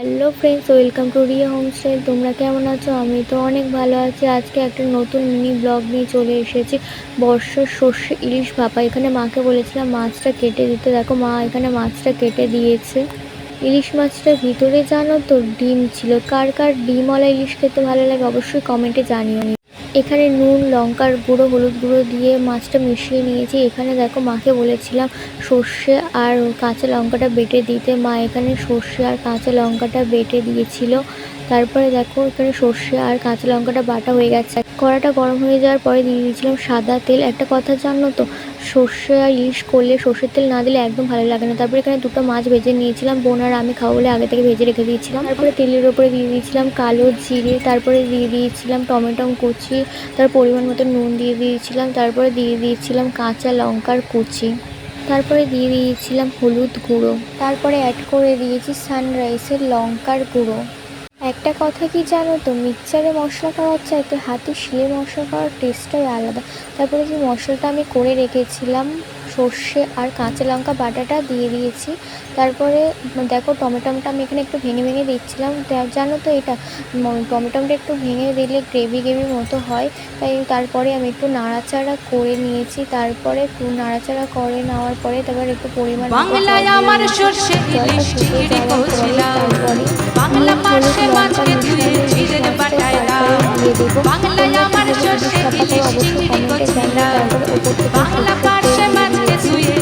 Hello friends, welcome to Riya home style. তোমরা কেমন আছো? আমি তো অনেক ভালো আছি। আজকে একটা নতুন মিনি ব্লগ নিয়ে চলে এসেছি। বর্ষার সর্ষে ইলিশ ভাপা। এখানে মাকে বলেছিলাম মাছটা কেটে দিতে। দেখো মা এখানে মাছটা কেটে দিয়েছে। ইলিশ মাছটার ভিতরে জানো তো ডিম ছিল। কার কার ডিমওয়ালা ইলিশ খেতে ভালো লাগে অবশ্যই কমেন্টে জানিও। এখানে নুন, লঙ্কার গুঁড়ো, হলুদ গুঁড়ো দিয়ে মাছটা মিশিয়ে নিয়েছি। এখানে দেখো মাকে বলেছিলাম সর্ষে আর কাঁচা লঙ্কাটা বেটে দিতে। মা এখানে সর্ষে আর কাঁচা লঙ্কাটা বেটে দিয়েছিল। তারপরে দেখো এখানে সর্ষে আর কাঁচা লঙ্কাটা বাটা হয়ে গেছে। কড়াটা গরম হয়ে যাওয়ার পরে দিয়ে দিয়েছিলাম সাদা তেল। একটা কথা জানো তো, সর্ষে আর ইলিশ করলে সর্ষের তেল না দিলে একদম ভালো লাগে না। তারপরে এখানে দুটো মাছ ভেজে নিয়েছিলাম, বোন আর আমি খাবো বলে আগে থেকে ভেজে রেখে দিয়েছিলাম। তারপরে তেলের ওপরে দিয়ে দিয়েছিলাম কালো জিরে, তারপরে দিয়ে দিয়েছিলাম টমেটো কুচি, তার পরিমাণ মতো নুন দিয়ে দিয়েছিলাম, তারপরে দিয়ে দিয়েছিলাম কাঁচা লঙ্কার কুচি, তারপরে দিয়ে দিয়েছিলাম হলুদ গুঁড়ো, তারপরে অ্যাড করে দিয়েছি সানরাইসের লঙ্কার গুঁড়ো। একটা কথা কি জানো তো, মিক্সচারে মশলা খাওয়ার চাইতে হাতে শিলে মশলা খাওয়ার টেস্টটাই আলাদা। তারপরে যে মশলাটা আমি করে রেখেছিলাম সর্ষে আর কাঁচা লঙ্কা বাটাটা দিয়ে দিয়েছি। তারপরে দেখো টমেটোটা আমি এখানে একটু ভেঙে ভেঙে দিচ্ছিলাম। জানো তো এটা টমেটোটা একটু ভেঙে দিলে গ্রেভি গ্রেভি মতো হয়, তাই তারপরে আমি একটু নাড়াচাড়া করে নিয়েছি। তারপরে একটু নাড়াচাড়া করে নেওয়ার পরে তারপর একটু পরিমাণ বাংলায় আমার সর্ষে ইলিশ চিংড়ি কষিলাম, বাংলা পাশে মাছকে ধুয়ে জিরের বাটায় দাও। বাংলায় আমার সর্ষে ইলিশ চিংড়ি কষিলাম, বাংলা পাশে মাছকে ধুয়ে